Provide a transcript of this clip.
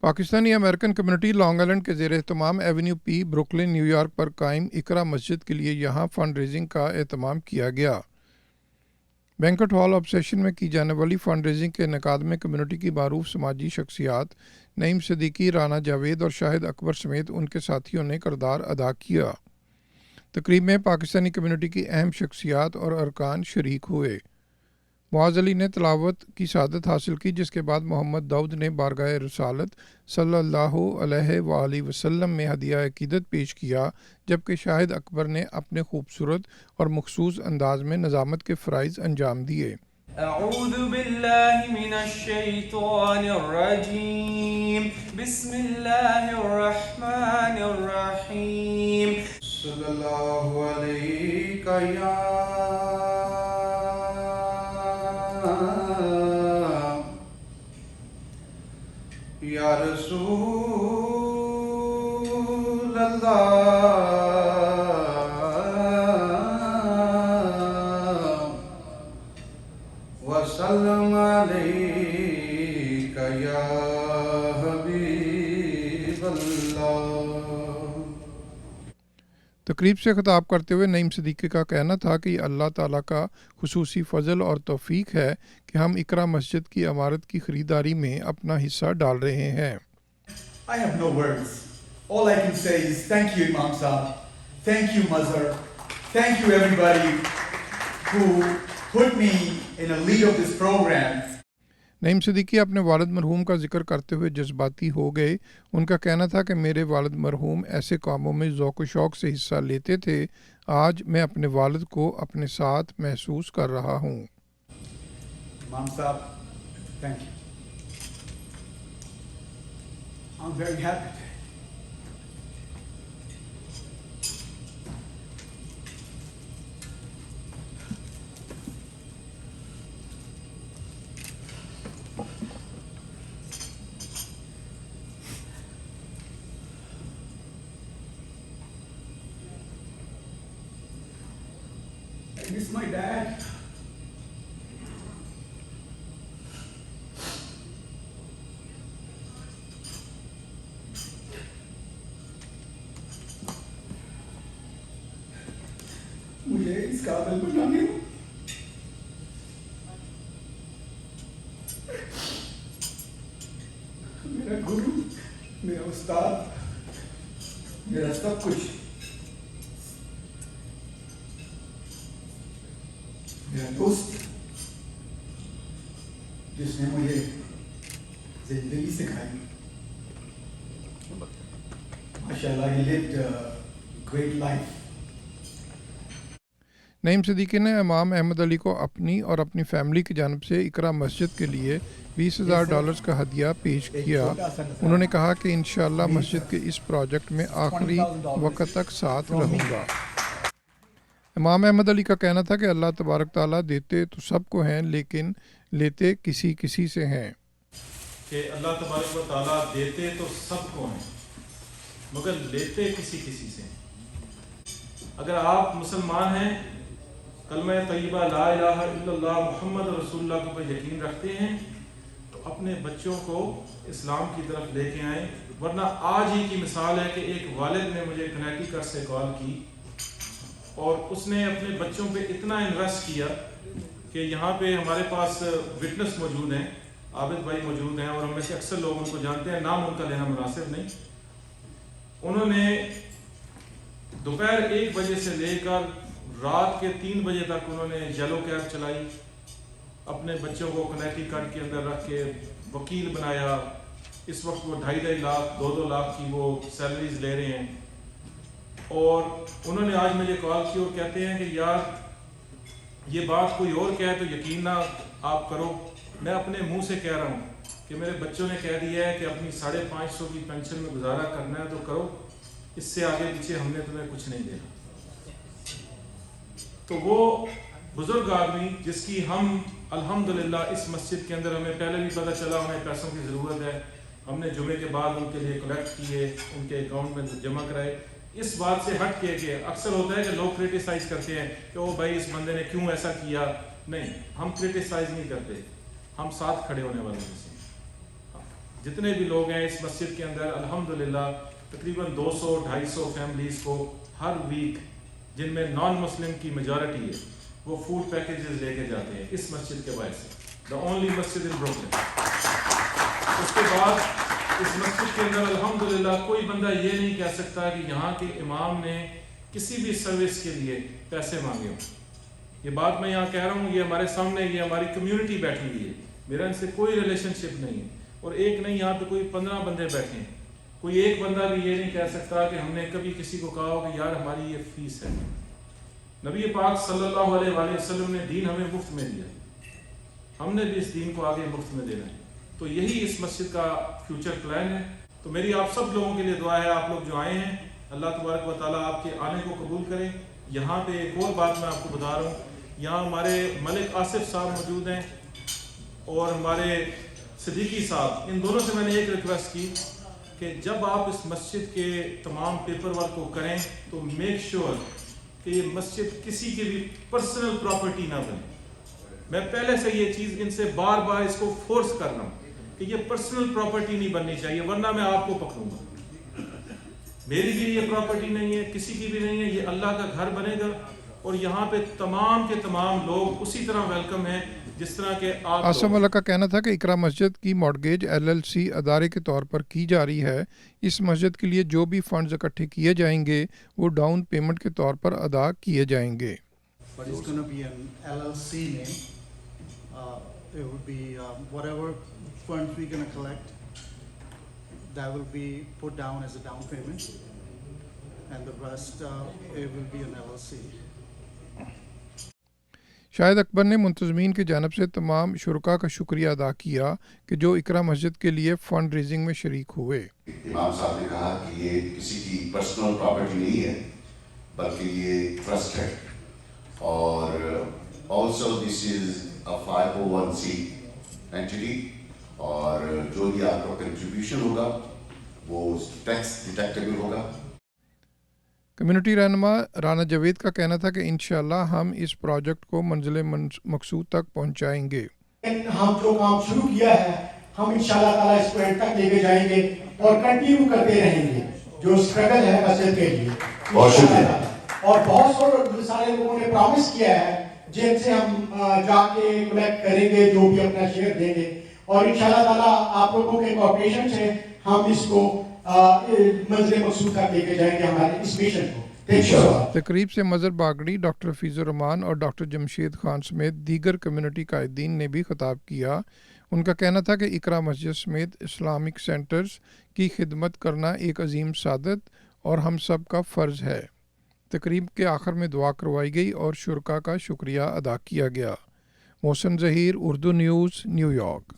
Pakistani American community long island के ज़ेर एहतमाम Avenue P Brooklyn New York पर कायम इकरा मस्जिद के लिए यहाँ फंड रेजिंग का एहतमाम किया गया। बैंक्वेट हॉल ऑब्सेशन में की जाने वाली फंड रेजिंग के इनेकाद में कम्युनिटी की मारूफ समाजी शख्सियात नईम सिद्दीकी, राना जावेद और शाहिद अकबर समेत उनके साथियों ने किरदार अदा किया। तकरीब में पाकिस्तानी कम्युनिटी की अहम शख्सियात और अरकान शरीक हुए। मुआज़ अली ने तिलावत की सआदत हासिल की, जिसके बाद मोहम्मद दाऊद ने बारगाह रसालत सल्लल्लाहु अलैहि वसल्लम में हदिया अकीदत पेश किया, जबकि शाहिद अकबर ने अपने खूबसूरत और मखसूस अंदाज में नज़ामत के फ़राइज़ अंजाम दिए। अऊज़ु बिल्लाहि मिनश शैतानिर रजीम, बिस्मिल्लाहिर रहमानिर रहीम, सल्लल्लाहु अलैहि या रसूल अल्लाह वसल्लम अलैका या हबीब अल्लाह। तकरीब से ख़िताब करते हुए नईम सिद्दीकी का कहना था कि अल्लाह ताला का खुसूसी फ़ज़ल और तौफ़ीक है कि हम इकरा मस्जिद की इमारत की ख़रीदारी में अपना हिस्सा डाल रहे हैं। I have no words. All I can say is thank you, Imam Saab. Thank you, Mazhar. Thank you, everybody who put me in a lead of this program. Naeem Siddiqui अपने वालिद मरहूम का जिक्र करते हुए जज्बाती हो गए। उनका कहना था कि मेरे वालिद मरहूम ऐसे कामों में ज़ौक़ शौक़ से हिस्सा लेते थे। आज मैं अपने वालिद को अपने साथ महसूस कर रहा हूँ। Imam Saab, thank you. I'm very happy today. I miss my dad. मुझे इस काबिल बनाने हो। मेरा गुरु, मेरा उस्ताद, मेरा सब कुछ, मेरा दोस्त, जिसने मुझे जिंदगी सिखाई। माशाल्लाह, he lived a great life. Naeem Siddiqui ने इमाम अहमद अली को अपनी और अपनी फैमिली की जानिब से इकरा मस्जिद के लिए $20,000 का हदिया पेश किया। उन्होंने कहा कि इंशाअल्लाह मस्जिद के इस प्रोजेक्ट में आखिरी वक्त तक साथ रहूँगा। इमाम अहमद अली का कहना था कि अल्लाह तबारक ताला देते तो सबको हैं, लेकिन लेते किसी किसी से हैं। कि अल्लाह तबारक व ताला देते तो सबको हैं, मगर लेते किसी किसी से। अगर आप मुसलमान हैं, कलमा तय्यबा ला इलाहा इल्लल्लाह मुहम्मद रसूलुल्लाह के ऊपर यकीन रखते हैं, तो अपने बच्चों को इस्लाम की तरफ लेके आएँ। वरना आज ही की मिसाल है कि एक वालिद ने मुझे कनेक्टिकट से कॉल की और उसने अपने बच्चों पे इतना इन्वेस्ट किया कि यहाँ पे हमारे पास विटनेस मौजूद हैं, आबिद भाई मौजूद हैं, और हम में से अक्सर लोग उनको जानते हैं, नाम उनका लेना मुनासिब नहीं। उन्होंने दोपहर 1 बजे से लेकर रात के 3 बजे तक उन्होंने येलो कैब चलाई, अपने बच्चों को कनेक्टिकट के अंदर रख के वकील बनाया। इस वक्त वो 2.5 लाख 2-2 लाख की वो सैलरीज ले रहे हैं। और उन्होंने आज मुझे कॉल की और कहते हैं कि यार ये बात कोई और कहे तो यकीन ना आप करो, मैं अपने मुंह से कह रहा हूँ कि मेरे बच्चों ने कह दिया है कि अपनी 550 की पेंशन में गुजारा करना है तो करो, इससे आगे पीछे हमने तुम्हें कुछ नहीं देना। तो वो बुजुर्ग आदमी जिसकी हम अल्हम्दुलिल्लाह इस मस्जिद के अंदर, हमें पहले भी पता चला हमें पैसों की ज़रूरत है, हमने जुमे के बाद उनके लिए कलेक्ट किए, उनके अकाउंट में जमा कराए। इस बात से हट के कि अक्सर होता है कि लोग क्रिटिसाइज करते हैं कि ओ भाई इस बंदे ने क्यों ऐसा किया। नहीं, हम क्रिटिसाइज नहीं करते, हम साथ खड़े होने वाले हैं। जितने भी लोग हैं इस मस्जिद के अंदर अल्हम्दुलिल्लाह तकरीबन 200-250 फैमिलीज़ को हर वीक, जिनमें नॉन मुस्लिम की मेजॉरिटी है, वो फूड पैकेजेस लेके जाते हैं इस मस्जिद के वजह से, द ओनली मस्जिद इन ब्रुकलिन। उसके बाद इस मस्जिद के अंदर अल्हम्दुलिल्लाह कोई बंदा ये नहीं कह सकता कि यहाँ के इमाम ने किसी भी सर्विस के लिए पैसे मांगे हों। ये बात मैं यहाँ कह रहा हूँ, ये हमारे सामने, ये हमारी कम्युनिटी बैठी हुई है, मेरा इनसे कोई रिलेशनशिप नहीं है। और एक नहीं, यहाँ पे कोई 15 बंदे बैठे हैं, कोई एक बंदा भी ये नहीं कह सकता कि हमने कभी किसी को कहा हो कि यार हमारी ये फीस है। नबी पाक सल्लल्लाहु अलैहि वसल्लम ने दीन हमें मुफ्त में दिया, हमने भी इस दीन को आगे मुफ्त में देना है। तो यही इस मस्जिद का फ्यूचर प्लान है। तो मेरी आप सब लोगों के लिए दुआ है, आप लोग जो आए हैं, अल्लाह तबारक व तआला आपके आने को कबूल करे। यहाँ पे एक और बात मैं आपको बता रहा हूँ, यहाँ हमारे मलिक आसिफ साहब मौजूद हैं और हमारे सिद्दीकी साहब, इन दोनों से मैंने एक रिक्वेस्ट की कि जब आप इस मस्जिद के तमाम पेपर वर्क को करें तो मेक श्योर कि ये मस्जिद किसी की भी पर्सनल प्रॉपर्टी ना बने। मैं पहले से ये चीज़ इनसे बार बार इसको फोर्स कर रहा हूँ कि ये पर्सनल प्रॉपर्टी नहीं बननी चाहिए, वरना मैं आपको पकड़ूंगा। मेरी भी ये प्रॉपर्टी नहीं है, किसी की भी नहीं है, ये अल्लाह का घर बनेगा और यहाँ पे तमाम के तमाम लोग उसी तरह वेलकम हैं जिस तरह के आप आसम वाला का कहना था कि इकरा मस्जिद की मॉर्गेज LLC अदारे के तौर पर की जा रही है। इस मस्जिद के लिए जो भी फंड्स इकट्ठे किए जाएंगे वो डाउन पेमेंट के तौर पर अदा किए जाएंगे। But it's going to be an LLC name. It would be whatever funds we're going to collect, that will be put down as a down payment, and the rest it will be an LLC. Shahid Akbar ने मुंतज़मीन की जानिब से तमाम शुरका का शुक्रिया अदा किया कि जो इकरा मस्जिद के लिए फंड रेजिंग में शरीक हुए। इमाम साहब ने कहा कि ये किसी की पर्सनल प्रॉपर्टी नहीं है, बल्कि ये ट्रस्ट है, और also this is a 501c entity, और जो भी आपका कंट्रीब्यूशन होगा वो टैक्स डिडक्टेबल होगा। कम्युनिटी रहनुमा राना जावेद का कहना था कि इंशाअल्लाह हम इस प्रोजेक्ट को मंजिल मकसूद तक पहुंचाएंगे। हम जो काम शुरू किया है हम इंशाअल्लाह ताला इसको एंड तक लेके जाएंगे और कंटिन्यू करते रहेंगे जो स्ट्रगल है मस्जिद के लिए। बहुत शुक्रिया। और बहुत सारे लोगों ने प्रॉमिस किया है जिनसे हम जाके कलेक्ट करेंगे, जो भी अपना शेयर देंगे, और इंशाअल्लाह ताला आप लोगों के कोऑपरेशन से हम इसको मंजिल मकसूद तक लेके जाएंगे हमारे इस मिशन को। तकरीब से मज़र बागड़ी, डॉक्टर फीज़ुर रहमान और डॉक्टर जमशेद खान समेत दीगर कम्युनिटी कायदीन ने भी खिताब किया। उनका कहना था कि इकरा मस्जिद समेत इस्लामिक सेंटर्स की खिदमत करना एक अजीम सादत और हम सब का फ़र्ज़ है। तकरीब के आखिर में दुआ करवाई गई और शुरका का शुक्रिया अदा किया गया। Mohsin Zaheer, Urdu news, New York.